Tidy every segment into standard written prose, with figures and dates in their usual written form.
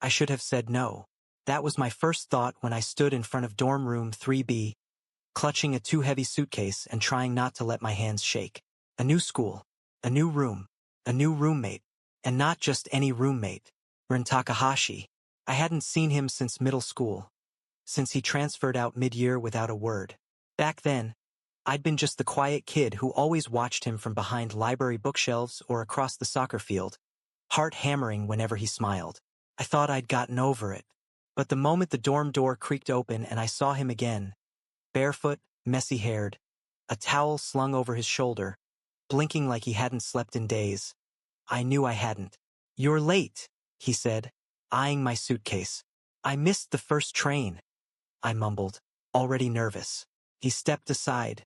I should have said no. That was my first thought when I stood in front of dorm room 3B, clutching a too-heavy suitcase and trying not to let my hands shake. A new school, a new room, a new roommate, and not just any roommate. Rin Takahashi. I hadn't seen him since middle school, since he transferred out mid-year without a word. Back then, I'd been just the quiet kid who always watched him from behind library bookshelves or across the soccer field, heart hammering whenever he smiled. I thought I'd gotten over it. But the moment the dorm door creaked open and I saw him again, barefoot, messy-haired, a towel slung over his shoulder, blinking like he hadn't slept in days, I knew I hadn't. "You're late," he said, eyeing my suitcase. "I missed the first train," I mumbled, already nervous. He stepped aside,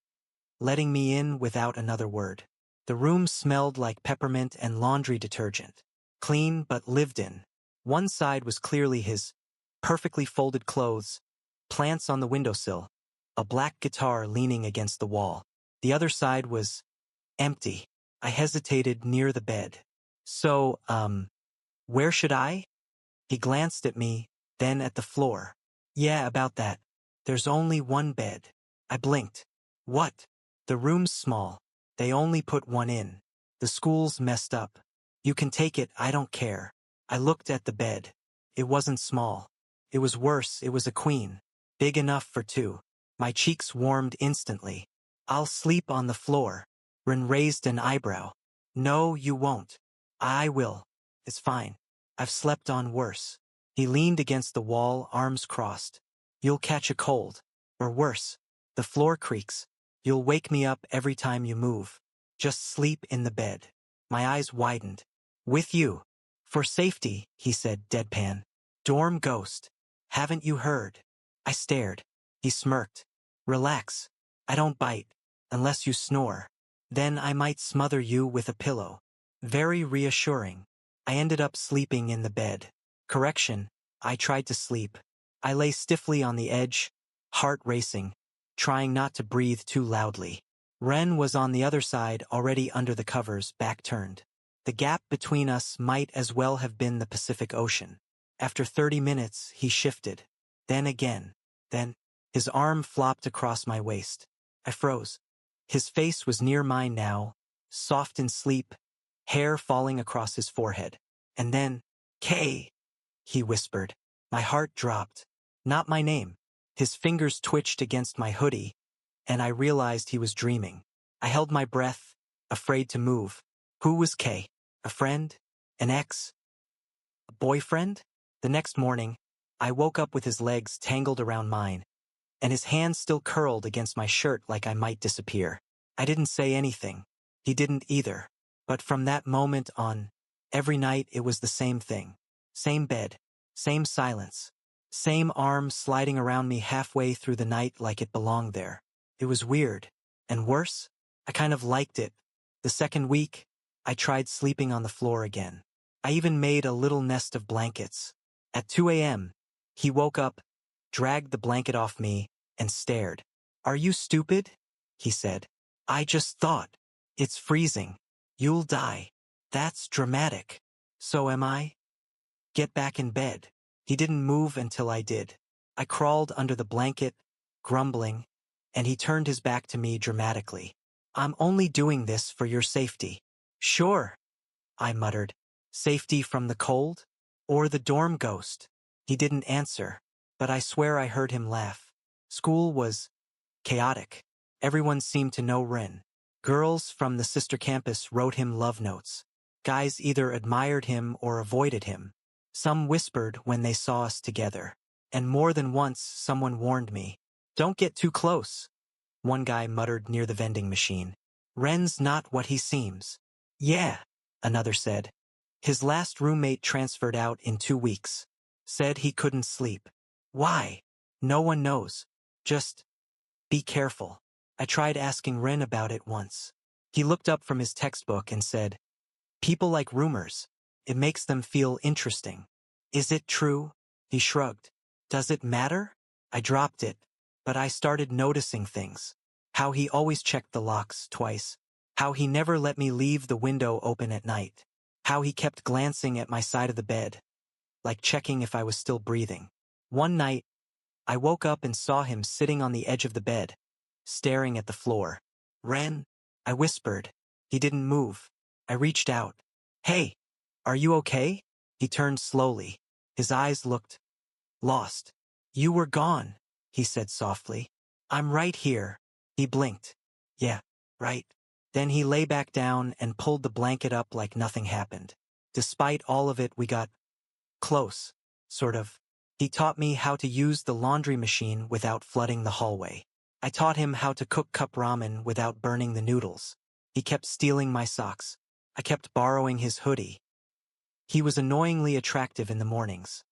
letting me in without another word. The room smelled like peppermint and laundry detergent, clean but lived in. One side was clearly his, perfectly folded clothes, plants on the windowsill, a black guitar leaning against the wall. The other side was empty. I hesitated near the bed. "So, where should I?" He glanced at me, then at the floor. "Yeah, about that. There's only one bed." I blinked. "What?" "The room's small. They only put one in. The school's messed up. You can take it, I don't care." I looked at the bed. It wasn't small. It was worse, it was a queen. Big enough for two. My cheeks warmed instantly. "I'll sleep on the floor." Rin raised an eyebrow. "No, you won't." "I will. It's fine. I've slept on worse." He leaned against the wall, arms crossed. "You'll catch a cold. Or worse. The floor creaks. You'll wake me up every time you move. Just sleep in the bed." My eyes widened. "With you." "For safety," he said, deadpan. "Dorm ghost. Haven't you heard?" I stared. He smirked. "Relax. I don't bite. Unless you snore. Then I might smother you with a pillow." Very reassuring. I ended up sleeping in the bed. Correction, I tried to sleep. I lay stiffly on the edge, heart racing, trying not to breathe too loudly. Ren was on the other side, already under the covers, back turned. The gap between us might as well have been the Pacific Ocean. After 30 minutes, he shifted. Then again. Then, his arm flopped across my waist. I froze. His face was near mine now, soft in sleep, hair falling across his forehead. And then, "Kay," he whispered. My heart dropped. Not my name. His fingers twitched against my hoodie, and I realized he was dreaming. I held my breath, afraid to move. Who was Kay? A friend? An ex? A boyfriend? The next morning, I woke up with his legs tangled around mine, and his hands still curled against my shirt like I might disappear. I didn't say anything. He didn't either. But from that moment on, every night it was the same thing. Same bed, same silence, same arm sliding around me halfway through the night like it belonged there. It was weird. And worse, I kind of liked it. The second week, I tried sleeping on the floor again. I even made a little nest of blankets. At 2 a.m., he woke up, dragged the blanket off me, and stared. "Are you stupid?" he said. "I just thought. It's freezing. You'll die." "That's dramatic." "So am I." "Get back in bed." He didn't move until I did. I crawled under the blanket, grumbling, and he turned his back to me dramatically. "I'm only doing this for your safety." "Sure," I muttered. "Safety from the cold? Or the dorm ghost?" He didn't answer, but I swear I heard him laugh. School was chaotic. Everyone seemed to know Ren. Girls from the sister campus wrote him love notes. Guys either admired him or avoided him. Some whispered when they saw us together. And more than once someone warned me. "Don't get too close," one guy muttered near the vending machine. "Ren's not what he seems." "Yeah," another said. "His last roommate transferred out in 2 weeks. Said he couldn't sleep." "Why?" "No one knows. Just be careful." I tried asking Ren about it once. He looked up from his textbook and said, "People like rumors. It makes them feel interesting." "Is it true?" He shrugged. "Does it matter?" I dropped it, but I started noticing things. How he always checked the locks twice. How he never let me leave the window open at night. How he kept glancing at my side of the bed. like checking if I was still breathing. One night, I woke up and saw him sitting on the edge of the bed, staring at the floor. "Ren?" I whispered. He didn't move. I reached out. "Hey, are you okay?" He turned slowly. His eyes looked lost. "You were gone," he said softly. "I'm right here." He blinked. "Yeah, right." Then he lay back down and pulled the blanket up like nothing happened. Despite all of it, we got close, sort of. He taught me how to use the laundry machine without flooding the hallway. I taught him how to cook cup ramen without burning the noodles. He kept stealing my socks. I kept borrowing his hoodie. He was annoyingly attractive in the mornings.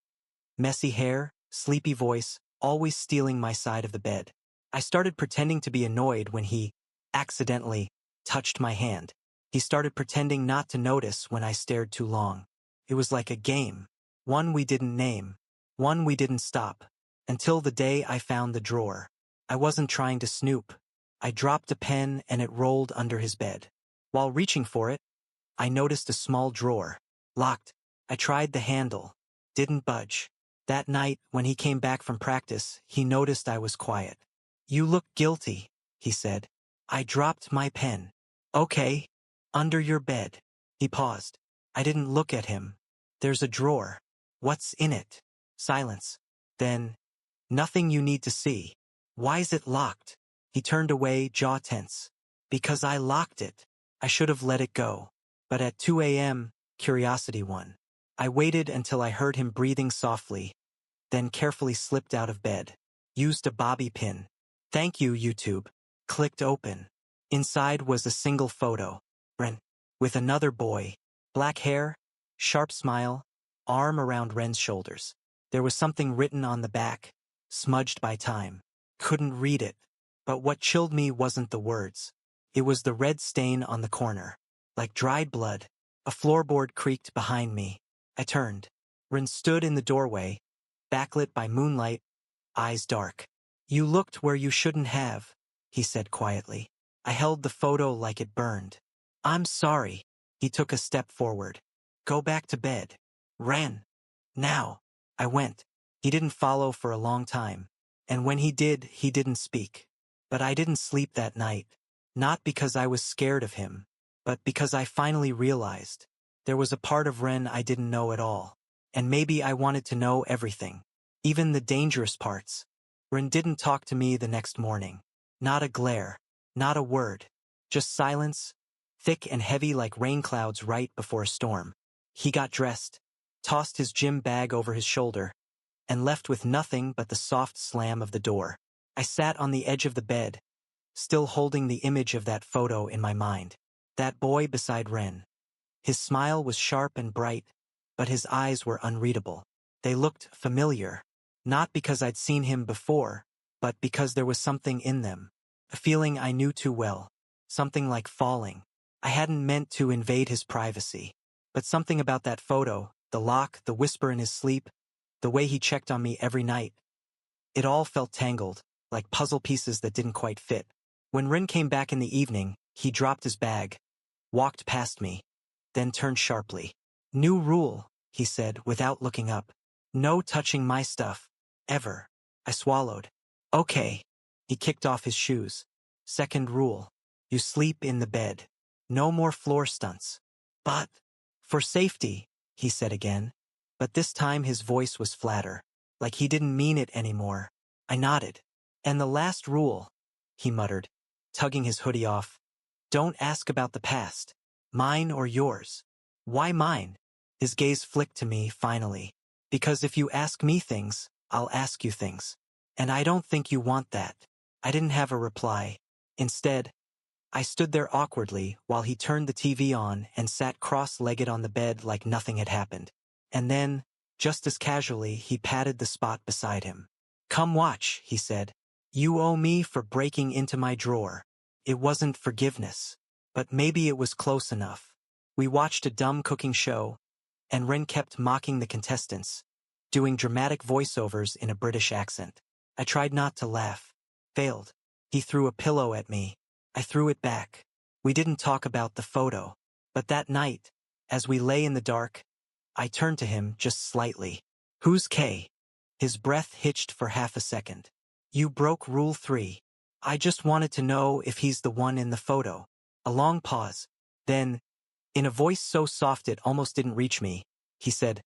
Messy hair, sleepy voice, always stealing my side of the bed. I started pretending to be annoyed when he, accidentally, touched my hand. He started pretending not to notice when I stared too long. It was like a game. One we didn't name. One we didn't stop. Until the day I found the drawer. I wasn't trying to snoop. I dropped a pen and it rolled under his bed. While reaching for it, I noticed a small drawer. Locked. I tried the handle. Didn't budge. That night, when he came back from practice, he noticed I was quiet. "You look guilty," he said. I dropped my pen. "Okay. Under your bed." He paused. I didn't look at him. "There's a drawer. What's in it?" Silence. Then, "Nothing you need to see." "Why's it locked?" He turned away, jaw tense. "Because I locked it. I should have let it go. But at 2 a.m., curiosity won." I waited until I heard him breathing softly, then carefully slipped out of bed. Used a bobby pin. "Thank you, YouTube." Clicked open. Inside was a single photo. Ren. With another boy. Black hair, sharp smile, arm around Ren's shoulders. There was something written on the back, smudged by time. Couldn't read it. But what chilled me wasn't the words. It was the red stain on the corner. Like dried blood. A floorboard creaked behind me. I turned. Ren stood in the doorway, backlit by moonlight, eyes dark. "You looked where you shouldn't have," he said quietly. I held the photo like it burned. "I'm sorry." He took a step forward. "Go back to bed." "Ren. Now." I went. He didn't follow for a long time. And when he did, he didn't speak. But I didn't sleep that night. Not because I was scared of him, but because I finally realized there was a part of Ren I didn't know at all. And maybe I wanted to know everything. Even the dangerous parts. Ren didn't talk to me the next morning. Not a glare. Not a word. Just silence, thick and heavy like rain clouds right before a storm. He got dressed, tossed his gym bag over his shoulder, and left with nothing but the soft slam of the door. I sat on the edge of the bed, still holding the image of that photo in my mind. That boy beside Ren. His smile was sharp and bright, but his eyes were unreadable. They looked familiar, not because I'd seen him before, but because there was something in them. A feeling I knew too well. Something like falling. I hadn't meant to invade his privacy. But something about that photo, the lock, the whisper in his sleep, the way he checked on me every night. It all felt tangled, like puzzle pieces that didn't quite fit. When Rin came back in the evening, he dropped his bag, walked past me, then turned sharply. "New rule," he said without looking up. "No touching my stuff. Ever." I swallowed. "Okay." He kicked off his shoes. "Second rule. You sleep in the bed. No more floor stunts." "But for safety," he said again. But this time his voice was flatter, like he didn't mean it anymore. I nodded. "And the last rule," he muttered, tugging his hoodie off. "Don't ask about the past. Mine or yours." "Why mine?" His gaze flicked to me, finally. "Because if you ask me things, I'll ask you things. And I don't think you want that." I didn't have a reply. Instead, I stood there awkwardly while he turned the TV on and sat cross-legged on the bed like nothing had happened. And then, just as casually, he patted the spot beside him. "Come watch," he said. "You owe me for breaking into my drawer." It wasn't forgiveness, but maybe it was close enough. We watched a dumb cooking show, and Ren kept mocking the contestants, doing dramatic voiceovers in a British accent. I tried not to laugh. Failed. He threw a pillow at me. I threw it back. We didn't talk about the photo. But that night, as we lay in the dark, I turned to him just slightly. Who's Kay? His breath hitched for half a second. You broke Rule 3. I just wanted to know if he's the one in the photo. A long pause. Then, in a voice so soft it almost didn't reach me, he said,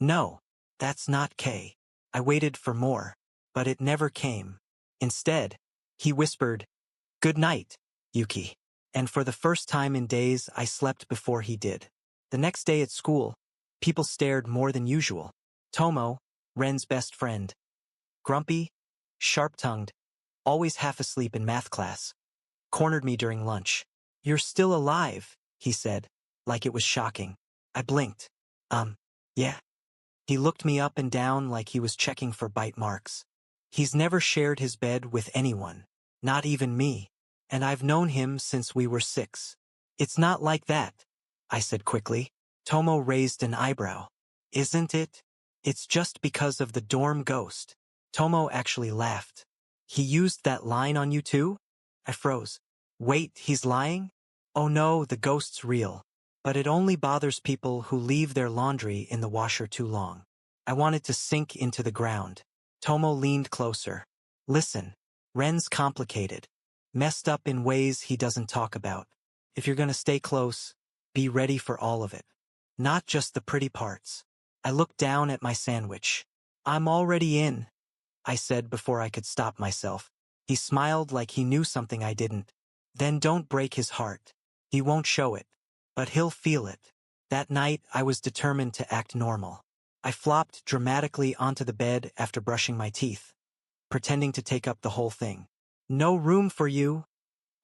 No, that's not Kay. I waited for more, but it never came. Instead, he whispered, Good night, Yuki. And for the first time in days, I slept before he did. The next day at school, people stared more than usual. Tomo, Ren's best friend, grumpy, sharp-tongued, always half asleep in math class, cornered me during lunch. You're still alive, he said, like it was shocking. I blinked. Yeah. He looked me up and down like he was checking for bite marks. He's never shared his bed with anyone, not even me, and I've known him since we were 6. It's not like that, I said quickly. Tomo raised an eyebrow. Isn't it? It's just because of the dorm ghost. Tomo actually laughed. He used that line on you too? I froze. Wait, he's lying? Oh no, the ghost's real. But it only bothers people who leave their laundry in the washer too long. I wanted to sink into the ground. Tomo leaned closer. Listen, Ren's complicated. Messed up in ways he doesn't talk about. If you're gonna stay close, be ready for all of it. Not just the pretty parts. I looked down at my sandwich. I'm already in, I said before I could stop myself. He smiled like he knew something I didn't. Then don't break his heart. He won't show it, but he'll feel it. That night, I was determined to act normal. I flopped dramatically onto the bed after brushing my teeth, pretending to take up the whole thing. No room for you,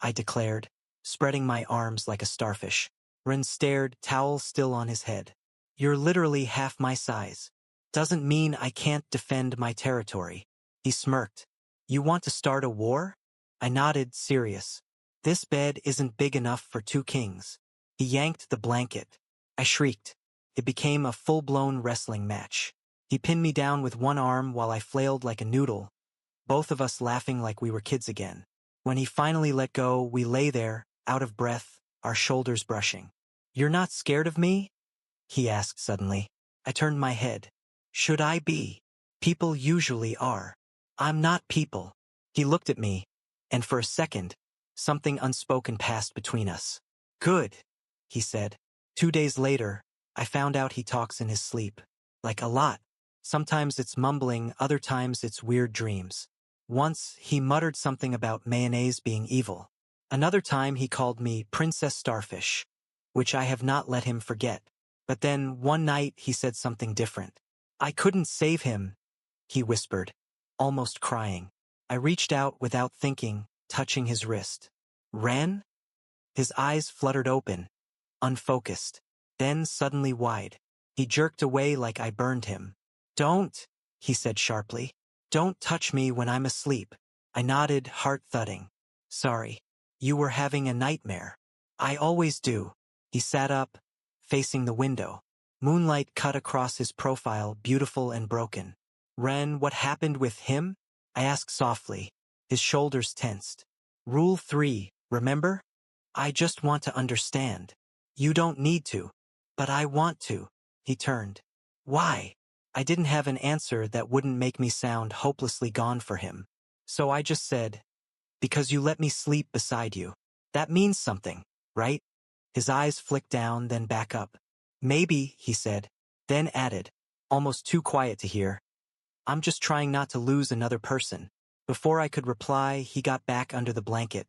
I declared, spreading my arms like a starfish. Ren stared, towel still on his head. You're literally half my size. Doesn't mean I can't defend my territory. He smirked. You want to start a war? I nodded, serious. This bed isn't big enough for 2 kings. He yanked the blanket. I shrieked. It became a full-blown wrestling match. He pinned me down with one arm while I flailed like a noodle, both of us laughing like we were kids again. When he finally let go, we lay there, out of breath, our shoulders brushing. You're not scared of me? He asked suddenly. I turned my head. Should I be? People usually are. I'm not people. He looked at me, and for a second, something unspoken passed between us. Good, he said. 2 days later, I found out he talks in his sleep. Like a lot. Sometimes it's mumbling, other times it's weird dreams. Once, he muttered something about mayonnaise being evil. Another time he called me Princess Starfish, which I have not let him forget. But then, one night, he said something different. I couldn't save him, he whispered, almost crying. I reached out without thinking, touching his wrist. Ren? His eyes fluttered open, unfocused, then suddenly wide. He jerked away like I burned him. Don't, he said sharply. Don't touch me when I'm asleep. I nodded, heart thudding. Sorry. You were having a nightmare. I always do. He sat up, facing the window. Moonlight cut across his profile, beautiful and broken. Ren, what happened with him? I asked softly. His shoulders tensed. Rule 3, remember? I just want to understand. You don't need to. But I want to. He turned. Why? I didn't have an answer that wouldn't make me sound hopelessly gone for him. So I just said, because you let me sleep beside you. That means something, right? His eyes flicked down, then back up. Maybe, he said, then added, almost too quiet to hear. I'm just trying not to lose another person. Before I could reply, he got back under the blanket,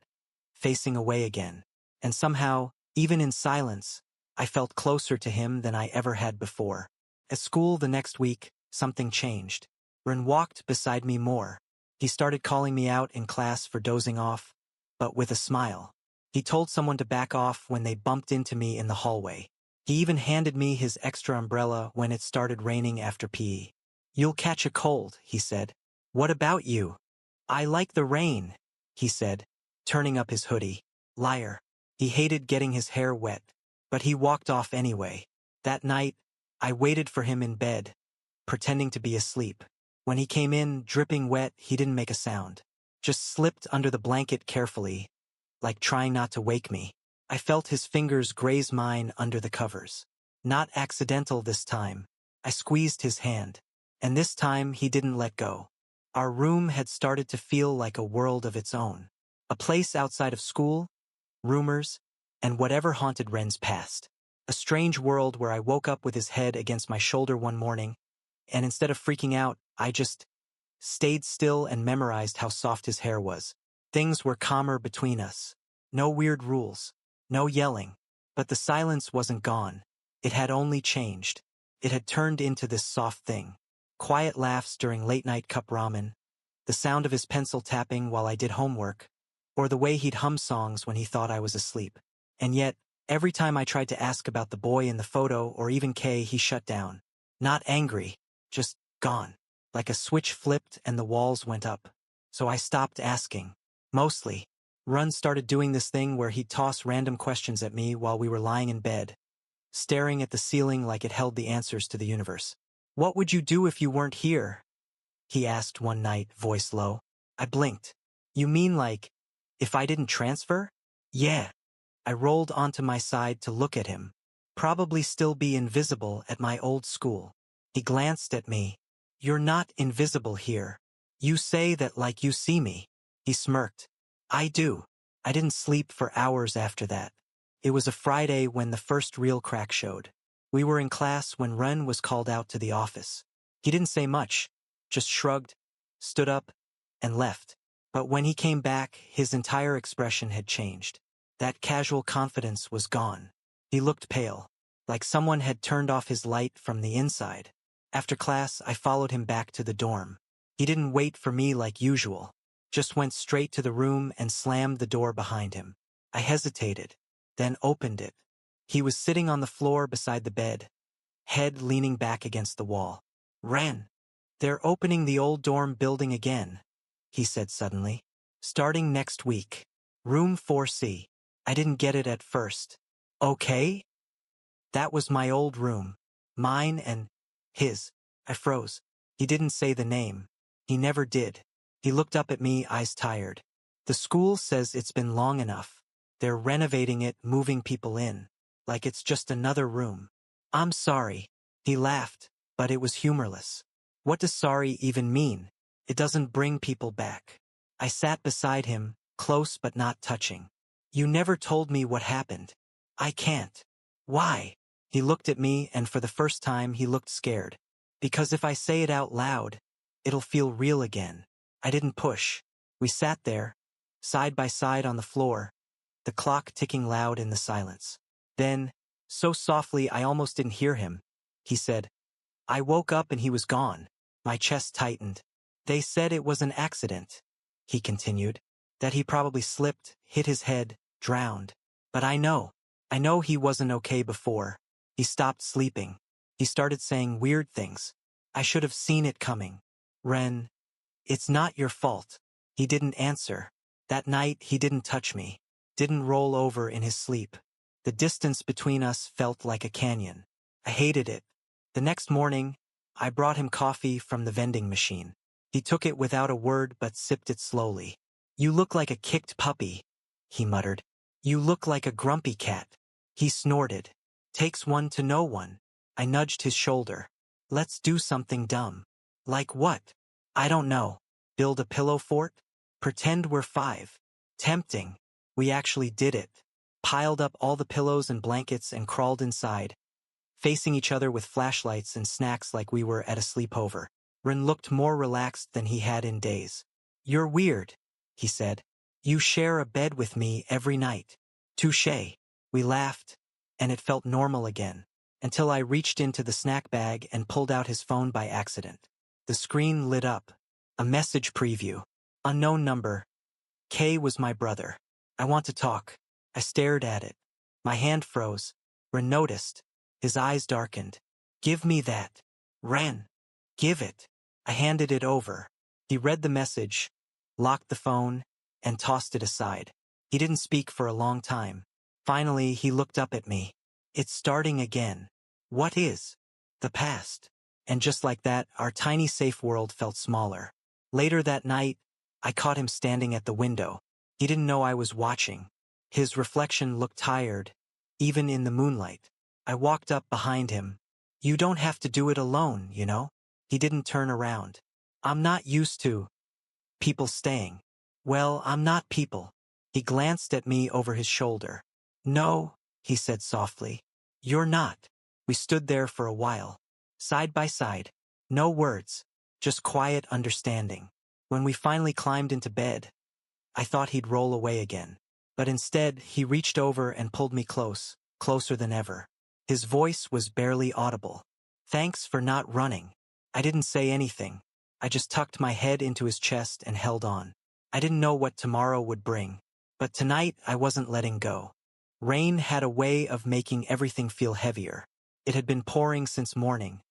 facing away again. And somehow, even in silence, I felt closer to him than I ever had before. At school the next week, something changed. Ren walked beside me more. He started calling me out in class for dozing off, but with a smile. He told someone to back off when they bumped into me in the hallway. He even handed me his extra umbrella when it started raining after PE. You'll catch a cold, he said. What about you? I like the rain, he said, turning up his hoodie. Liar. He hated getting his hair wet, but he walked off anyway. That night, I waited for him in bed, pretending to be asleep. When he came in, dripping wet, he didn't make a sound. Just slipped under the blanket carefully, like trying not to wake me. I felt his fingers graze mine under the covers. Not accidental this time. I squeezed his hand. And this time he didn't let go. Our room had started to feel like a world of its own. A place outside of school, rumors, and whatever haunted Ren's past. A strange world where I woke up with his head against my shoulder one morning, and instead of freaking out, I just stayed still and memorized how soft his hair was. Things were calmer between us. No weird rules. No yelling. But the silence wasn't gone. It had only changed. It had turned into this soft thing. Quiet laughs during late-night cup ramen, the sound of his pencil tapping while I did homework, or the way he'd hum songs when he thought I was asleep. And yet, every time I tried to ask about the boy in the photo or even Kay, he shut down. Not angry, just gone. Like a switch flipped and the walls went up. So I stopped asking. Mostly. Run started doing this thing where he'd toss random questions at me while we were lying in bed, staring at the ceiling like it held the answers to the universe. "What would you do if you weren't here?" he asked one night, voice low. I blinked. "You mean like, if I didn't transfer?" "Yeah." I rolled onto my side to look at him. Probably still be invisible at my old school. He glanced at me. "You're not invisible here. You say that like you see me." He smirked. "I do." I didn't sleep for hours after that. It was a Friday when the first real crack showed. We were in class when Ren was called out to the office. He didn't say much, just shrugged, stood up, and left. But when he came back, his entire expression had changed. That casual confidence was gone. He looked pale, like someone had turned off his light from the inside. After class, I followed him back to the dorm. He didn't wait for me like usual, just went straight to the room and slammed the door behind him. I hesitated, then opened it. He was sitting on the floor beside the bed, head leaning back against the wall. "Ren, they're opening the old dorm building again," he said suddenly. "Starting next week. Room 4C. I didn't get it at first. Okay?" That was my old room. Mine and his. I froze. He didn't say the name. He never did. He looked up at me, eyes tired. "The school says it's been long enough. They're renovating it, moving people in. Like it's just another room." "I'm sorry." He laughed, but it was humorless. What does sorry even mean? It doesn't bring people back. I sat beside him, close but not touching. "You never told me what happened." "I can't." "Why?" He looked at me, and for the first time he looked scared. "Because if I say it out loud, it'll feel real again." I didn't push. We sat there, side by side on the floor, the clock ticking loud in the silence. Then, so softly I almost didn't hear him, he said, "I woke up and he was gone." My chest tightened. "They said it was an accident," he continued, "that he probably slipped, hit his head, drowned. But I know he wasn't okay before. He stopped sleeping. He started saying weird things. I should have seen it coming. Ren, it's not your fault." He didn't answer. That night he didn't touch me, didn't roll over in his sleep. The distance between us felt like a canyon. I hated it. The next morning, I brought him coffee from the vending machine. He took it without a word but sipped it slowly. "You look like a kicked puppy," he muttered. "You look like a grumpy cat." He snorted. "Takes one to know one." I nudged his shoulder. "Let's do something dumb." "Like what?" "I don't know. Build a pillow fort? Pretend we're 5. Tempting. We actually did it. Piled up all the pillows and blankets and crawled inside, facing each other with flashlights and snacks like we were at a sleepover. Ren looked more relaxed than he had in days. "You're weird," he said. "You share a bed with me every night." "Touché." We laughed, and it felt normal again, until I reached into the snack bag and pulled out his phone by accident. The screen lit up. A message preview. Unknown number. K was my brother. "I want to talk." I stared at it. My hand froze. Ren noticed. His eyes darkened. "Give me that." "Ren, give it." I handed it over. He read the message, locked the phone, and tossed it aside. He didn't speak for a long time. Finally, he looked up at me. "It's starting again." "What is?" "The past." And just like that, our tiny safe world felt smaller. Later that night, I caught him standing at the window. He didn't know I was watching. His reflection looked tired, even in the moonlight. I walked up behind him. You don't have to do it alone, you know? He didn't turn around. I'm not used to people staying. Well, I'm not people. He glanced at me over his shoulder. No, he said softly. You're not. We stood there for a while, side by side. No words, just quiet understanding. When we finally climbed into bed, I thought he'd roll away again. But instead, he reached over and pulled me close, closer than ever. His voice was barely audible. Thanks for not running. I didn't say anything. I just tucked my head into his chest and held on. I didn't know what tomorrow would bring. But tonight, I wasn't letting go. Rain had a way of making everything feel heavier. It had been pouring since morning,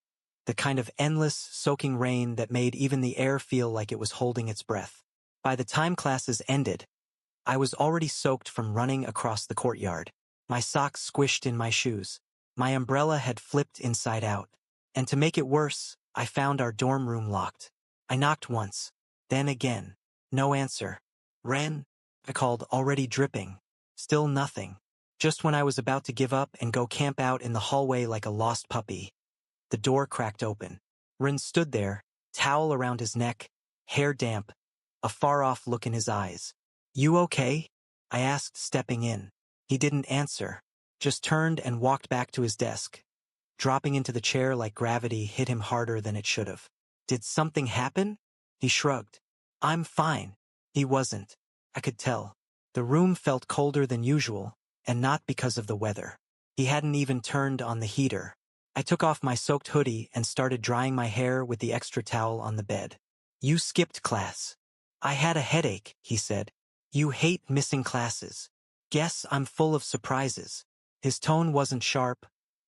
the kind of endless, soaking rain that made even the air feel like it was holding its breath. By the time classes ended, I was already soaked from running across the courtyard. My socks squished in my shoes. My umbrella had flipped inside out. And to make it worse, I found our dorm room locked. I knocked once, then again. No answer. Ren? I called, already dripping. Still nothing. Just when I was about to give up and go camp out in the hallway like a lost puppy, the door cracked open. Ren stood there, towel around his neck, hair damp, a far-off look in his eyes. You okay? I asked, stepping in. He didn't answer, just turned and walked back to his desk. Dropping into the chair like gravity hit him harder than it should have. Did something happen? He shrugged. I'm fine. He wasn't. I could tell. The room felt colder than usual, and not because of the weather. He hadn't even turned on the heater. I took off my soaked hoodie and started drying my hair with the extra towel on the bed. You skipped class. I had a headache, he said. You hate missing classes. Guess I'm full of surprises. His tone wasn't sharp,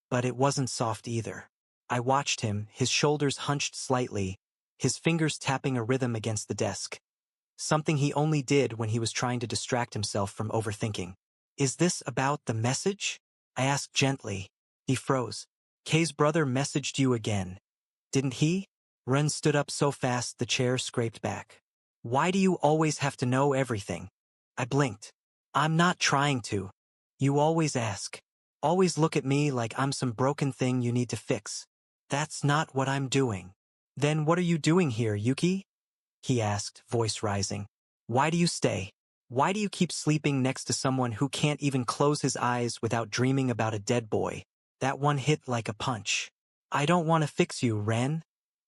but it wasn't soft either. I watched him, his shoulders hunched slightly, his fingers tapping a rhythm against the desk. Something he only did when he was trying to distract himself from overthinking. Is this about the message? I asked gently. He froze. Kay's brother messaged you again. Didn't he? Ren stood up so fast the chair scraped back. Why do you always have to know everything? I blinked. I'm not trying to. You always ask. Always look at me like I'm some broken thing you need to fix. That's not what I'm doing. Then what are you doing here, Yuki? He asked, voice rising. Why do you stay? Why do you keep sleeping next to someone who can't even close his eyes without dreaming about a dead boy? That one hit like a punch. I don't want to fix you, Ren,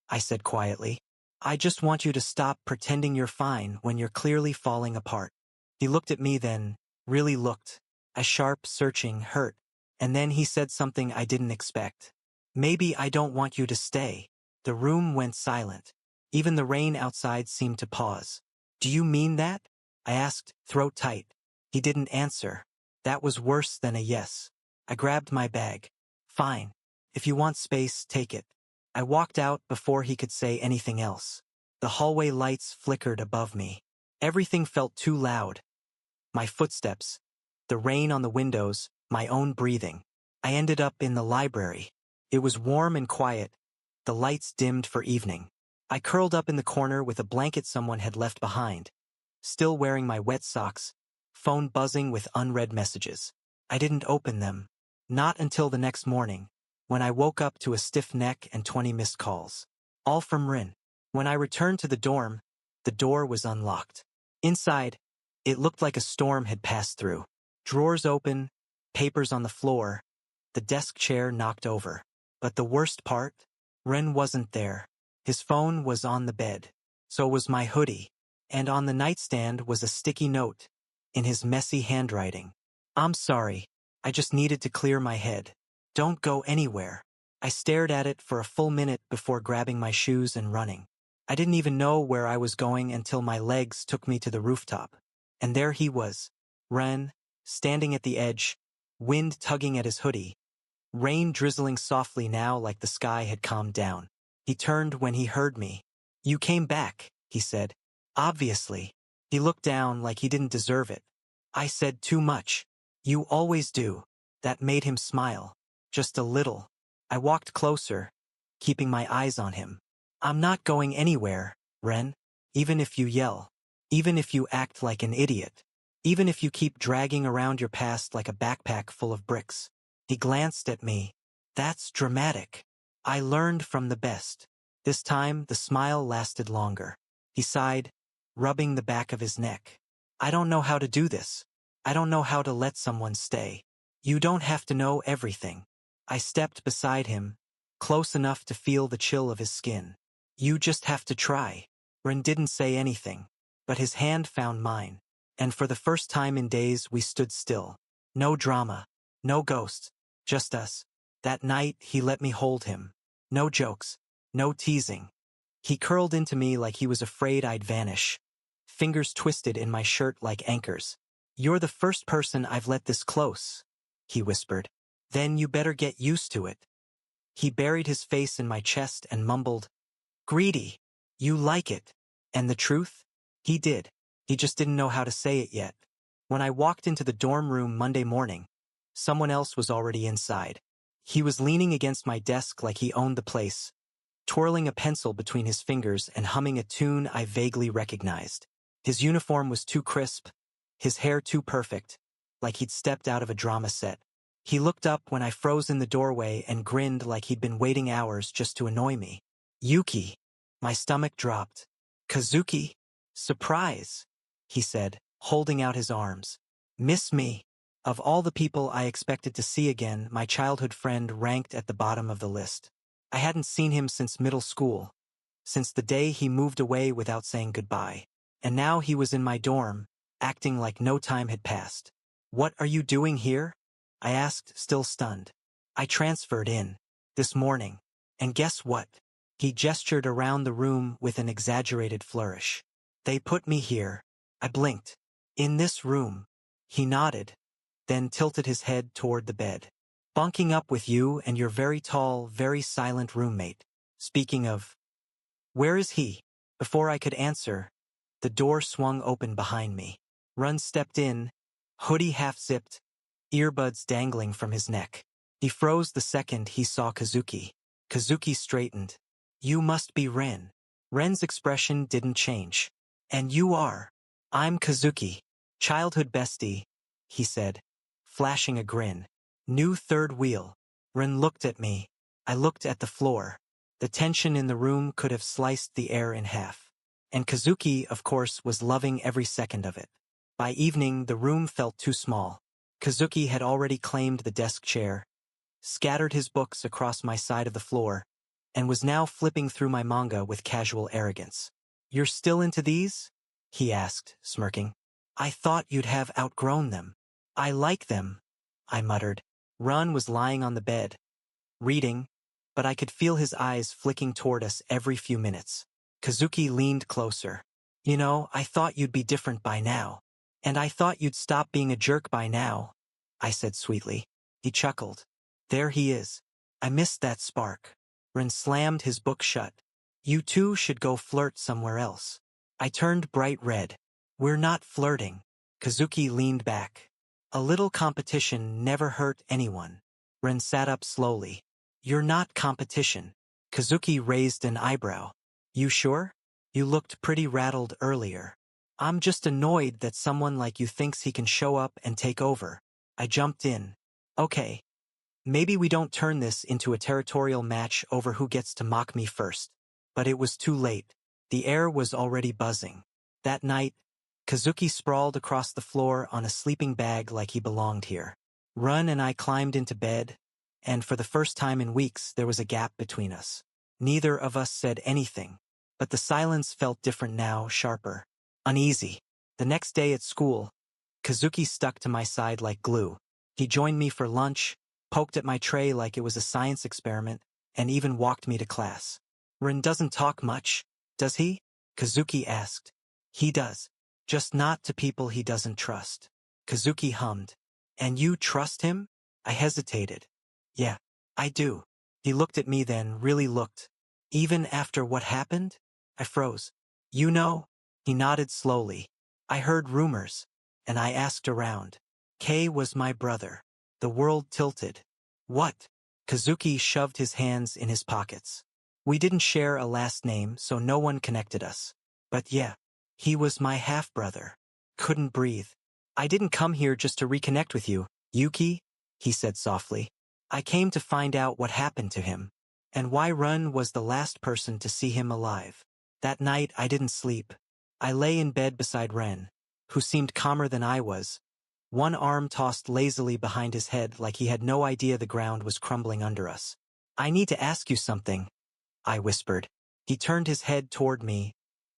I said quietly. I just want you to stop pretending you're fine when you're clearly falling apart. He looked at me then, really looked, a sharp, searching, hurt, and then he said something I didn't expect. Maybe I don't want you to stay. The room went silent. Even the rain outside seemed to pause. Do you mean that? I asked, throat tight. He didn't answer. That was worse than a yes. I grabbed my bag. Fine. If you want space, take it. I walked out before he could say anything else. The hallway lights flickered above me. Everything felt too loud. My footsteps, the rain on the windows, my own breathing. I ended up in the library. It was warm and quiet. The lights dimmed for evening. I curled up in the corner with a blanket someone had left behind, still wearing my wet socks, phone buzzing with unread messages. I didn't open them. Not until the next morning, when I woke up to a stiff neck and 20 missed calls. All from Rin. When I returned to the dorm, the door was unlocked. Inside, it looked like a storm had passed through. Drawers open, papers on the floor, the desk chair knocked over. But the worst part? Ren wasn't there. His phone was on the bed. So was my hoodie. And on the nightstand was a sticky note, in his messy handwriting. I'm sorry. I just needed to clear my head. Don't go anywhere. I stared at it for a full minute before grabbing my shoes and running. I didn't even know where I was going until my legs took me to the rooftop. And there he was, Ren, standing at the edge, wind tugging at his hoodie. Rain drizzling softly now like the sky had calmed down. He turned when he heard me. You came back, he said. Obviously. He looked down like he didn't deserve it. I said too much. You always do. That made him smile. Just a little. I walked closer, keeping my eyes on him. I'm not going anywhere, Ren. Even if you yell. Even if you act like an idiot. Even if you keep dragging around your past like a backpack full of bricks. He glanced at me. That's dramatic. I learned from the best. This time, the smile lasted longer. He sighed, rubbing the back of his neck. I don't know how to do this. I don't know how to let someone stay. You don't have to know everything. I stepped beside him, close enough to feel the chill of his skin. You just have to try. Ren didn't say anything, but his hand found mine, and for the first time in days we stood still. No drama, no ghosts, just us. That night he let me hold him. No jokes, no teasing. He curled into me like he was afraid I'd vanish. Fingers twisted in my shirt like anchors. You're the first person I've let this close, he whispered. Then you better get used to it. He buried his face in my chest and mumbled, Greedy, you like it. And the truth? He did. He just didn't know how to say it yet. When I walked into the dorm room Monday morning, someone else was already inside. He was leaning against my desk like he owned the place, twirling a pencil between his fingers and humming a tune I vaguely recognized. His uniform was too crisp, his hair too perfect, like he'd stepped out of a drama set. He looked up when I froze in the doorway and grinned like he'd been waiting hours just to annoy me. Yuki. My stomach dropped. Kazuki? Surprise, he said, holding out his arms. Miss me. Of all the people I expected to see again, my childhood friend ranked at the bottom of the list. I hadn't seen him since middle school, since the day he moved away without saying goodbye. And now he was in my dorm, acting like no time had passed. What are you doing here? I asked, still stunned. I transferred in, this morning. And guess what? He gestured around the room with an exaggerated flourish. They put me here. I blinked. In this room. He nodded, then tilted his head toward the bed. Bunking up with you and your very tall, very silent roommate. Speaking of, where is he? Before I could answer, the door swung open behind me. Run stepped in, hoodie half-zipped, earbuds dangling from his neck. He froze the second he saw Kazuki. Kazuki straightened. You must be Ren. Ren's expression didn't change. And you are. I'm Kazuki. Childhood bestie, he said, flashing a grin. New third wheel. Ren looked at me. I looked at the floor. The tension in the room could have sliced the air in half. And Kazuki, of course, was loving every second of it. By evening, the room felt too small. Kazuki had already claimed the desk chair, scattered his books across my side of the floor, and was now flipping through my manga with casual arrogance. You're still into these? He asked, smirking. I thought you'd have outgrown them. I like them, I muttered. Run was lying on the bed, reading, but I could feel his eyes flicking toward us every few minutes. Kazuki leaned closer. You know, I thought you'd be different by now. And I thought you'd stop being a jerk by now, I said sweetly. He chuckled. There he is. I missed that spark. Ren slammed his book shut. You two should go flirt somewhere else. I turned bright red. We're not flirting. Kazuki leaned back. A little competition never hurt anyone. Ren sat up slowly. You're not competition. Kazuki raised an eyebrow. You sure? You looked pretty rattled earlier. I'm just annoyed that someone like you thinks he can show up and take over. I jumped in. Okay. Maybe we don't turn this into a territorial match over who gets to mock me first. But it was too late. The air was already buzzing. That night, Kazuki sprawled across the floor on a sleeping bag like he belonged here. Run and I climbed into bed, and for the first time in weeks there was a gap between us. Neither of us said anything, but the silence felt different now, sharper, uneasy. The next day at school, Kazuki stuck to my side like glue. He joined me for lunch, poked at my tray like it was a science experiment, and even walked me to class. Ren doesn't talk much, does he? Kazuki asked. He does. Just not to people he doesn't trust. Kazuki hummed. And you trust him? I hesitated. Yeah, I do. He looked at me then, really looked. Even after what happened? I froze. You know? He nodded slowly. I heard rumors, and I asked around. Kei was my brother. The world tilted. What? Kazuki shoved his hands in his pockets. We didn't share a last name, so no one connected us. But yeah, he was my half-brother. Couldn't breathe. I didn't come here just to reconnect with you, Yuki, he said softly. I came to find out what happened to him, and why Ren was the last person to see him alive. That night I didn't sleep. I lay in bed beside Ren, who seemed calmer than I was, one arm tossed lazily behind his head like he had no idea the ground was crumbling under us. I need to ask you something, I whispered. He turned his head toward me,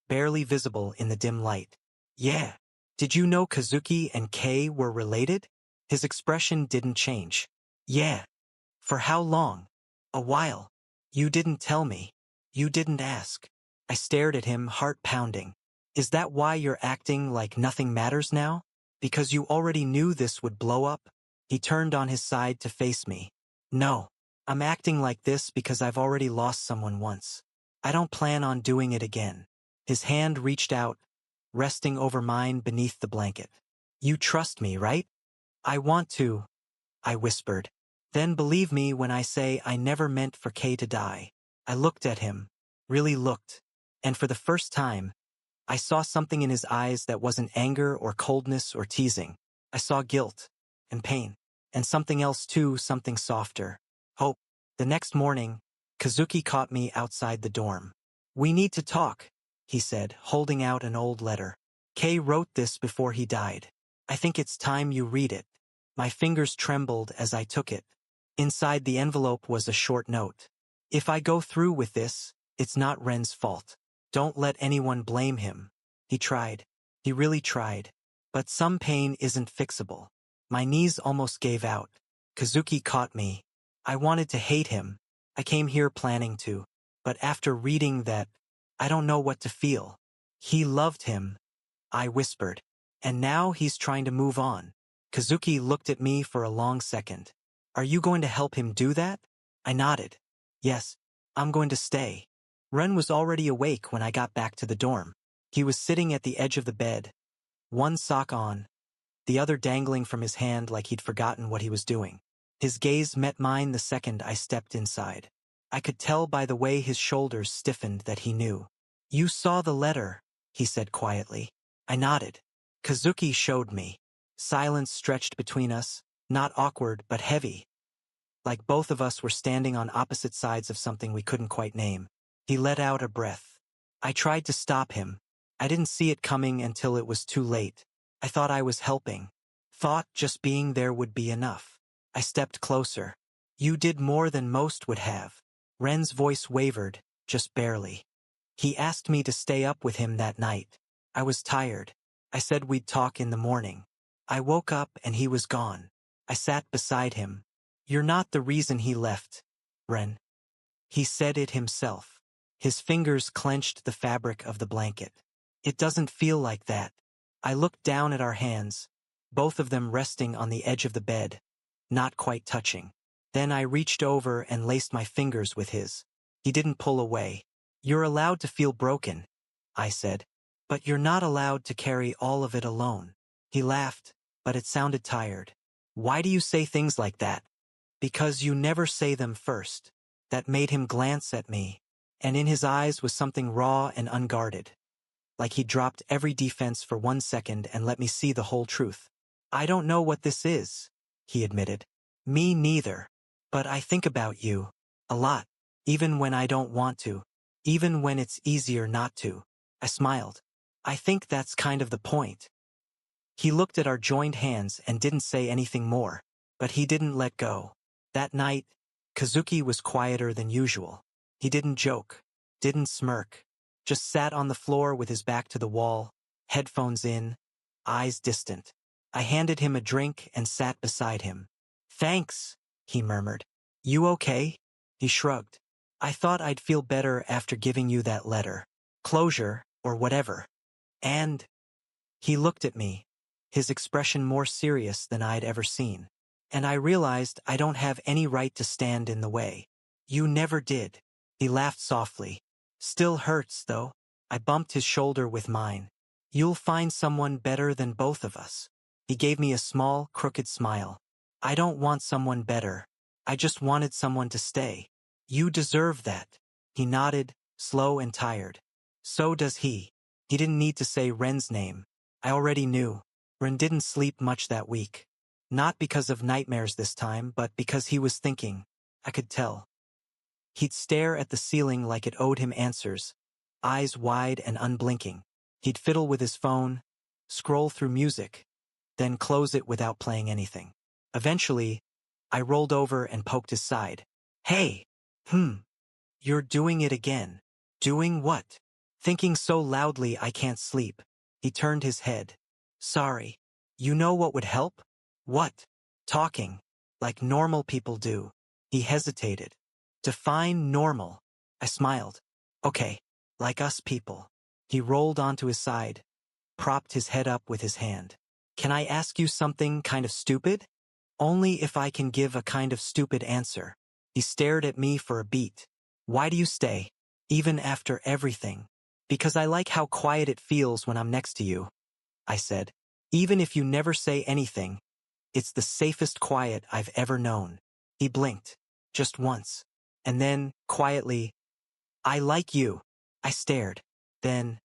barely visible in the dim light. Yeah. Did you know Kazuki and Kei were related? His expression didn't change. Yeah. For how long? A while. You didn't tell me. You didn't ask. I stared at him, heart pounding. Is that why you're acting like nothing matters now? Because you already knew this would blow up? He turned on his side to face me. No. I'm acting like this because I've already lost someone once. I don't plan on doing it again. His hand reached out, resting over mine beneath the blanket. You trust me, right? I want to, I whispered. Then believe me when I say I never meant for Kei to die. I looked at him, really looked, and for the first time, I saw something in his eyes that wasn't anger or coldness or teasing. I saw guilt and pain, and something else too, something softer. Hope. The next morning, Kazuki caught me outside the dorm. We need to talk, he said, holding out an old letter. Kei wrote this before he died. I think it's time you read it. My fingers trembled as I took it. Inside the envelope was a short note. If I go through with this, it's not Ren's fault. Don't let anyone blame him. He tried. He really tried. But some pain isn't fixable. My knees almost gave out. Kazuki caught me. I wanted to hate him. I came here planning to. But after reading that, I don't know what to feel. He loved him, I whispered. And now he's trying to move on. Kazuki looked at me for a long second. Are you going to help him do that? I nodded. Yes, I'm going to stay. Ren was already awake when I got back to the dorm. He was sitting at the edge of the bed, one sock on, the other dangling from his hand like he'd forgotten what he was doing. His gaze met mine the second I stepped inside. I could tell by the way his shoulders stiffened that he knew. You saw the letter, he said quietly. I nodded. Kazuki showed me. Silence stretched between us, not awkward but heavy, like both of us were standing on opposite sides of something we couldn't quite name. He let out a breath. I tried to stop him. I didn't see it coming until it was too late. I thought I was helping. Thought just being there would be enough. I stepped closer. You did more than most would have. Ren's voice wavered, just barely. He asked me to stay up with him that night. I was tired. I said we'd talk in the morning. I woke up and he was gone. I sat beside him. You're not the reason he left, Ren. He said it himself. His fingers clenched the fabric of the blanket. It doesn't feel like that. I looked down at our hands, both of them resting on the edge of the bed, not quite touching. Then I reached over and laced my fingers with his. He didn't pull away. You're allowed to feel broken, I said, but you're not allowed to carry all of it alone. He laughed, but it sounded tired. Why do you say things like that? Because you never say them first. That made him glance at me, and in his eyes was something raw and unguarded. Like he dropped every defense for 1 second and let me see the whole truth. I don't know what this is, he admitted. Me neither. But I think about you. A lot. Even when I don't want to. Even when it's easier not to. I smiled. I think that's kind of the point. He looked at our joined hands and didn't say anything more. But he didn't let go. That night, Kazuki was quieter than usual. He didn't joke, didn't smirk, just sat on the floor with his back to the wall, headphones in, eyes distant. I handed him a drink and sat beside him. Thanks, he murmured. You okay? He shrugged. I thought I'd feel better after giving you that letter. Closure, or whatever. And he looked at me, his expression more serious than I'd ever seen. And I realized I don't have any right to stand in the way. You never did. He laughed softly. Still hurts, though. I bumped his shoulder with mine. You'll find someone better than both of us. He gave me a small, crooked smile. I don't want someone better. I just wanted someone to stay. You deserve that. He nodded, slow and tired. So does he. He didn't need to say Ren's name. I already knew. Ren didn't sleep much that week. Not because of nightmares this time, but because he was thinking. I could tell. He'd stare at the ceiling like it owed him answers, eyes wide and unblinking. He'd fiddle with his phone, scroll through music, then close it without playing anything. Eventually, I rolled over and poked his side. Hey! You're doing it again. Doing what? Thinking so loudly I can't sleep. He turned his head. Sorry. You know what would help? What? Talking. Like normal people do. He hesitated. Define normal. I smiled. Okay. Like us people. He rolled onto his side, propped his head up with his hand. Can I ask you something kind of stupid? Only if I can give a kind of stupid answer. He stared at me for a beat. Why do you stay? Even after everything? Because I like how quiet it feels when I'm next to you, I said. Even if you never say anything, it's the safest quiet I've ever known. He blinked. Just once. And then, quietly, I like you. I stared. Then,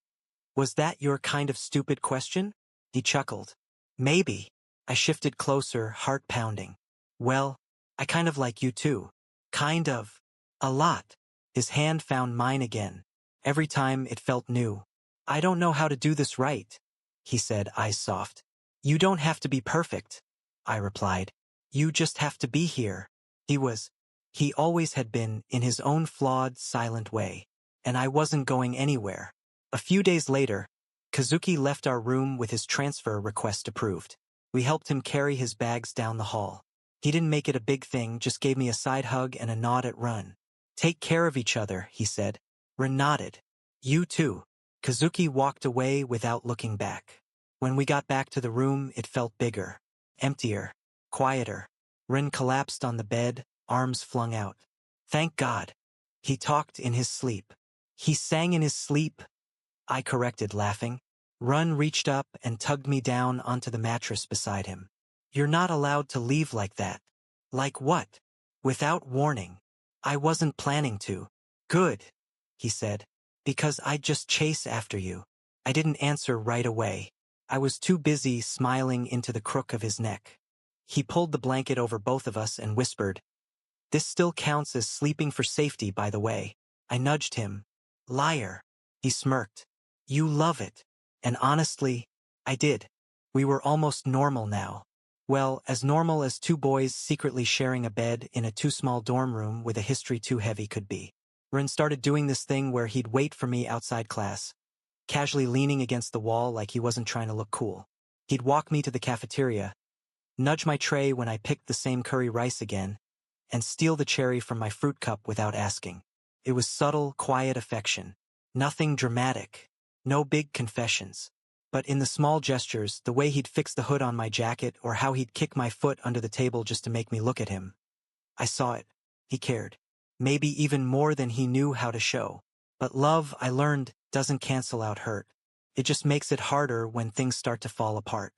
was that your kind of stupid question? He chuckled. Maybe. I shifted closer, heart pounding. Well, I kind of like you too. Kind of. A lot. His hand found mine again. Every time it felt new. I don't know how to do this right, he said, eyes soft. You don't have to be perfect, I replied. You just have to be here. He always had been, in his own flawed, silent way. And I wasn't going anywhere. A few days later, Kazuki left our room with his transfer request approved. We helped him carry his bags down the hall. He didn't make it a big thing, just gave me a side hug and a nod at Run. Take care of each other, he said. Run nodded. You too. Kazuki walked away without looking back. When we got back to the room, it felt bigger, emptier, quieter. Rin collapsed on the bed, arms flung out. Thank God. He talked in his sleep. He sang in his sleep, I corrected, laughing. Run reached up and tugged me down onto the mattress beside him. You're not allowed to leave like that. Like what? Without warning. I wasn't planning to. Good, he said. Because I'd just chase after you. I didn't answer right away. I was too busy smiling into the crook of his neck. He pulled the blanket over both of us and whispered, This still counts as sleeping for safety, by the way. I nudged him. Liar. He smirked. You love it. And honestly, I did. We were almost normal now. Well, as normal as two boys secretly sharing a bed in a too-small dorm room with a history too heavy could be. Rin started doing this thing where he'd wait for me outside class, casually leaning against the wall like he wasn't trying to look cool. He'd walk me to the cafeteria, nudge my tray when I picked the same curry rice again, and steal the cherry from my fruit cup without asking. It was subtle, quiet affection. Nothing dramatic. No big confessions. But in the small gestures, the way he'd fix the hood on my jacket or how he'd kick my foot under the table just to make me look at him. I saw it. He cared. Maybe even more than he knew how to show. But love, I learned, doesn't cancel out hurt. It just makes it harder when things start to fall apart.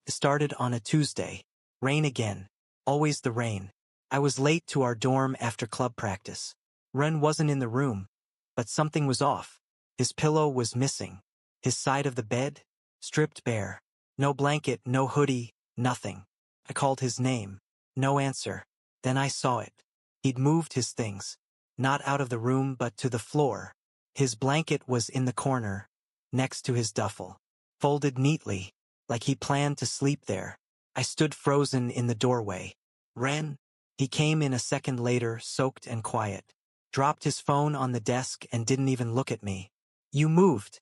It started on a Tuesday. Rain again. Always the rain. I was late to our dorm after club practice. Ren wasn't in the room, but something was off. His pillow was missing. His side of the bed, stripped bare. No blanket, no hoodie, nothing. I called his name. No answer. Then I saw it. He'd moved his things. Not out of the room but to the floor. His blanket was in the corner, next to his duffel. Folded neatly, like he planned to sleep there. I stood frozen in the doorway. Ren? He came in a second later, soaked and quiet. Dropped his phone on the desk and didn't even look at me. You moved,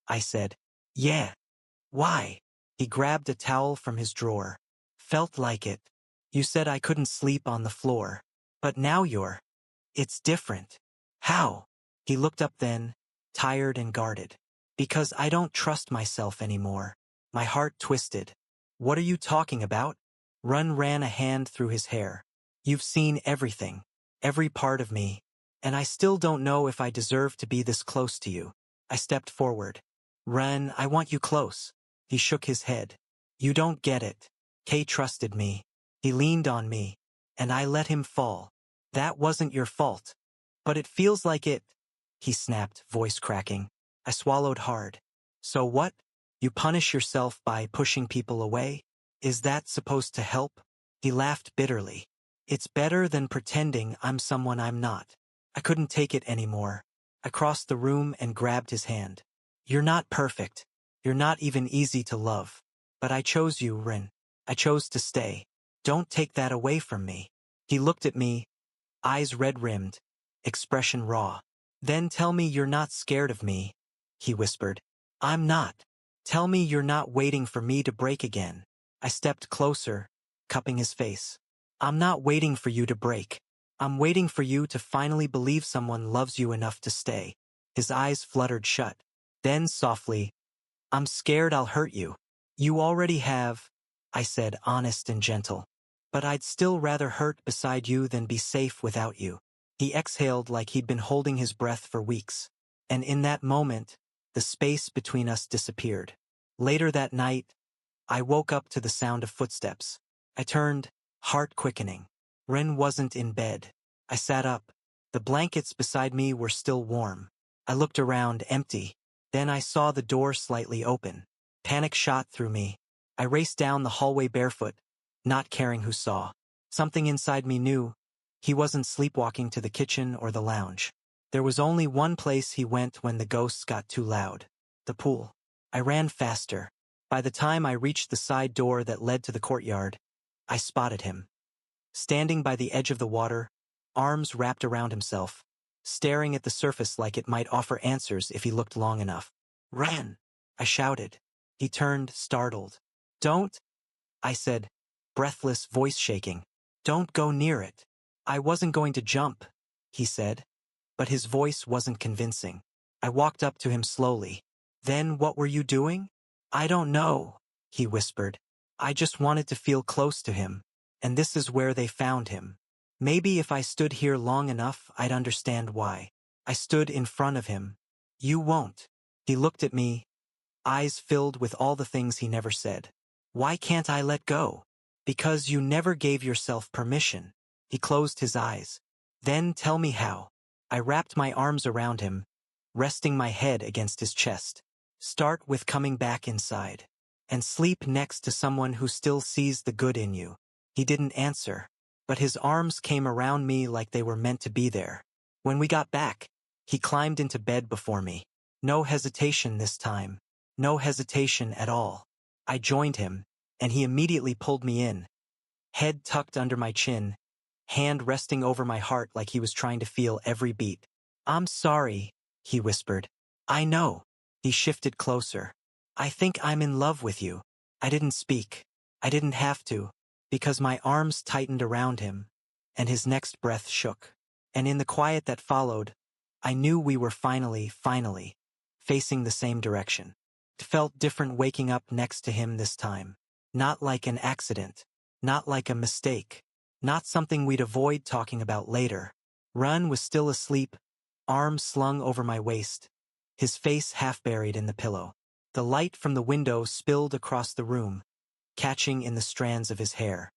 I said. Yeah. Why? He grabbed a towel from his drawer. Felt like it. You said I couldn't sleep on the floor. But now it's different. How? He looked up then, tired and guarded. Because I don't trust myself anymore. My heart twisted. What are you talking about? Run ran a hand through his hair. You've seen everything. Every part of me. And I still don't know if I deserve to be this close to you. I stepped forward. Ren, I want you close. He shook his head. You don't get it. Kay trusted me. He leaned on me. And I let him fall. That wasn't your fault. But it feels like it, he snapped, voice cracking. I swallowed hard. So what? You punish yourself by pushing people away? Is that supposed to help? He laughed bitterly. It's better than pretending I'm someone I'm not. I couldn't take it anymore. I crossed the room and grabbed his hand. You're not perfect. You're not even easy to love. But I chose you, Rin. I chose to stay. Don't take that away from me. He looked at me, eyes red-rimmed, expression raw. Then tell me you're not scared of me, he whispered. I'm not. Tell me you're not waiting for me to break again. I stepped closer, cupping his face. I'm not waiting for you to break. I'm waiting for you to finally believe someone loves you enough to stay. His eyes fluttered shut. Then softly, I'm scared I'll hurt you. You already have, I said, honest and gentle. But I'd still rather hurt beside you than be safe without you. He exhaled like he'd been holding his breath for weeks. And in that moment, the space between us disappeared. Later that night, I woke up to the sound of footsteps. I turned, heart quickening. Ren wasn't in bed. I sat up. The blankets beside me were still warm. I looked around, empty. Then I saw the door slightly open. Panic shot through me. I raced down the hallway barefoot, not caring who saw. Something inside me knew he wasn't sleepwalking to the kitchen or the lounge. There was only one place he went when the ghosts got too loud. The pool. I ran faster. By the time I reached the side door that led to the courtyard, I spotted him. Standing by the edge of the water, arms wrapped around himself, staring at the surface like it might offer answers if he looked long enough. Ren! I shouted. He turned, startled. Don't! I said, breathless, voice shaking. Don't go near it. I wasn't going to jump, he said. But his voice wasn't convincing. I walked up to him slowly. Then what were you doing? I don't know, he whispered. I just wanted to feel close to him. And this is where they found him. Maybe if I stood here long enough, I'd understand why. I stood in front of him. You won't. He looked at me, eyes filled with all the things he never said. Why can't I let go? Because you never gave yourself permission. He closed his eyes. Then tell me how. I wrapped my arms around him, resting my head against his chest. Start with coming back inside. And sleep next to someone who still sees the good in you. He didn't answer, but his arms came around me like they were meant to be there. When we got back, he climbed into bed before me. No hesitation this time. No hesitation at all. I joined him, and he immediately pulled me in. Head tucked under my chin, hand resting over my heart like he was trying to feel every beat. I'm sorry, he whispered. I know. He shifted closer. I think I'm in love with you. I didn't speak. I didn't have to, because my arms tightened around him, and his next breath shook. And in the quiet that followed, I knew we were finally, facing the same direction. It felt different waking up next to him this time. Not like an accident. Not like a mistake. Not something we'd avoid talking about later. Run was still asleep, arms slung over my waist, his face half buried in the pillow. The light from the window spilled across the room, catching in the strands of his hair.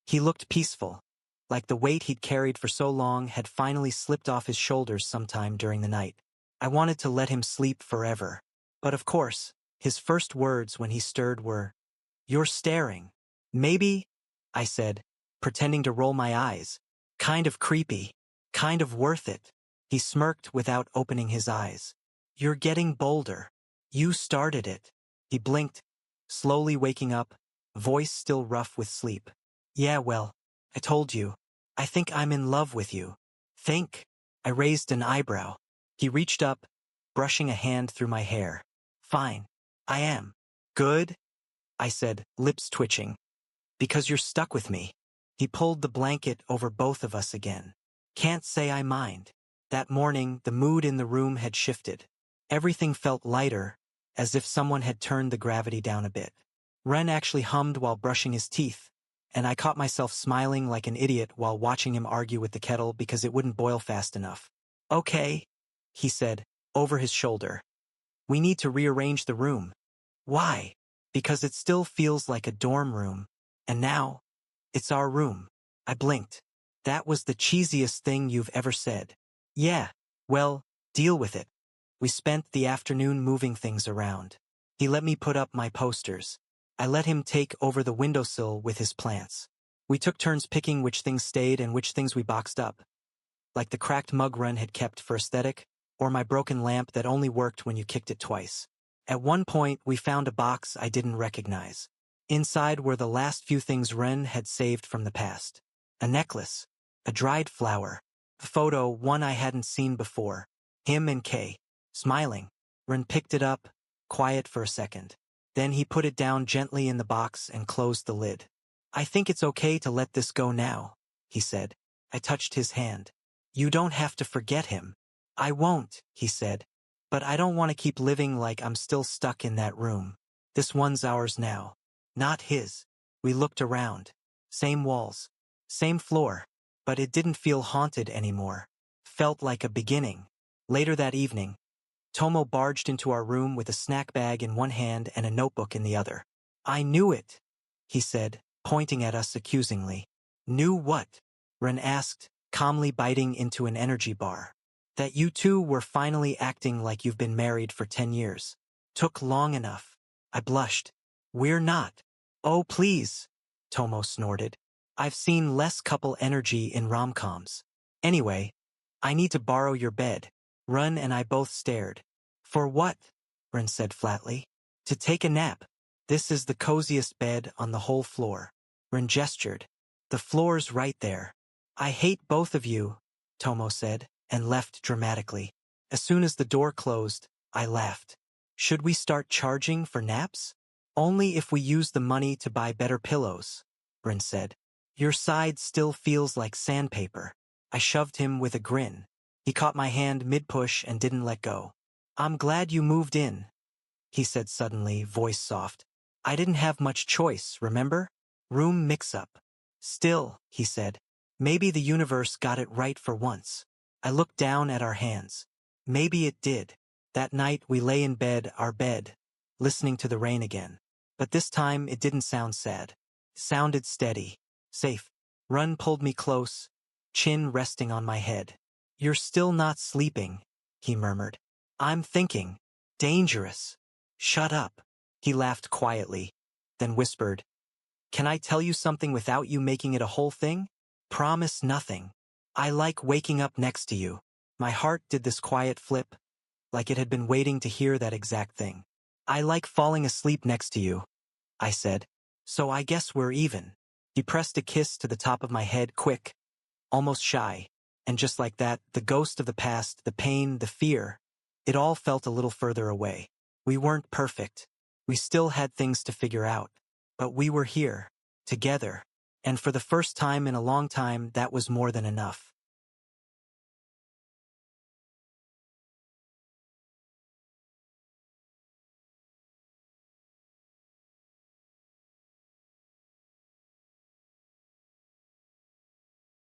He looked peaceful, like the weight he'd carried for so long had finally slipped off his shoulders sometime during the night. I wanted to let him sleep forever. But of course, his first words when he stirred were, "You're staring." Maybe, I said, pretending to roll my eyes. Kind of creepy. Kind of worth it. He smirked without opening his eyes. You're getting bolder. You started it. He blinked, slowly waking up, voice still rough with sleep. Yeah, well, I told you. I think I'm in love with you. Think? I raised an eyebrow. He reached up, brushing a hand through my hair. Fine. I am. Good? I said, lips twitching. Because you're stuck with me. He pulled the blanket over both of us again. Can't say I mind. That morning, the mood in the room had shifted. Everything felt lighter, as if someone had turned the gravity down a bit. Ren actually hummed while brushing his teeth, and I caught myself smiling like an idiot while watching him argue with the kettle because it wouldn't boil fast enough. Okay, he said, over his shoulder. We need to rearrange the room. Why? Because it still feels like a dorm room, and now, it's our room. I blinked. That was the cheesiest thing you've ever said. Yeah, well, deal with it. We spent the afternoon moving things around. He let me put up my posters. I let him take over the windowsill with his plants. We took turns picking which things stayed and which things we boxed up. Like the cracked mug Ren had kept for aesthetic, or my broken lamp that only worked when you kicked it twice. At one point, we found a box I didn't recognize. Inside were the last few things Ren had saved from the past. A necklace, a dried flower, a photo, one I hadn't seen before. Him and Kay, smiling. Ren picked it up, quiet for a second. Then he put it down gently in the box and closed the lid. I think it's okay to let this go now, he said. I touched his hand. You don't have to forget him. I won't, he said. But I don't want to keep living like I'm still stuck in that room. This one's ours now. Not his. We looked around. Same walls. Same floor. But it didn't feel haunted anymore. Felt like a beginning. Later that evening, Tomo barged into our room with a snack bag in one hand and a notebook in the other. I knew it, he said, pointing at us accusingly. Knew what? Ren asked, calmly biting into an energy bar. That you two were finally acting like you've been married for 10 years. Took long enough. I blushed. We're not. Oh, please, Tomo snorted. I've seen less couple energy in rom-coms. Anyway, I need to borrow your bed. Ren and I both stared. For what? Ren said flatly. To take a nap. This is the coziest bed on the whole floor. Ren gestured. The floor's right there. I hate both of you, Tomo said, and left dramatically. As soon as the door closed, I laughed. Should we start charging for naps? Only if we use the money to buy better pillows, Ren said. Your side still feels like sandpaper. I shoved him with a grin. He caught my hand mid-push and didn't let go. I'm glad you moved in, he said suddenly, voice soft. I didn't have much choice, remember? Room mix-up. Still, he said, maybe the universe got it right for once. I looked down at our hands. Maybe it did. That night we lay in bed, our bed, listening to the rain again. But this time it didn't sound sad. It sounded steady, safe. Ren pulled me close, chin resting on my head. You're still not sleeping, he murmured. I'm thinking. Dangerous. Shut up. He laughed quietly, then whispered. Can I tell you something without you making it a whole thing? Promise nothing. I like waking up next to you. My heart did this quiet flip, like it had been waiting to hear that exact thing. I like falling asleep next to you, I said. So I guess we're even. He pressed a kiss to the top of my head, quick, almost shy. And just like that, the ghost of the past, the pain, the fear, it all felt a little further away. We weren't perfect. We still had things to figure out. But we were here, together. And for the first time in a long time, that was more than enough.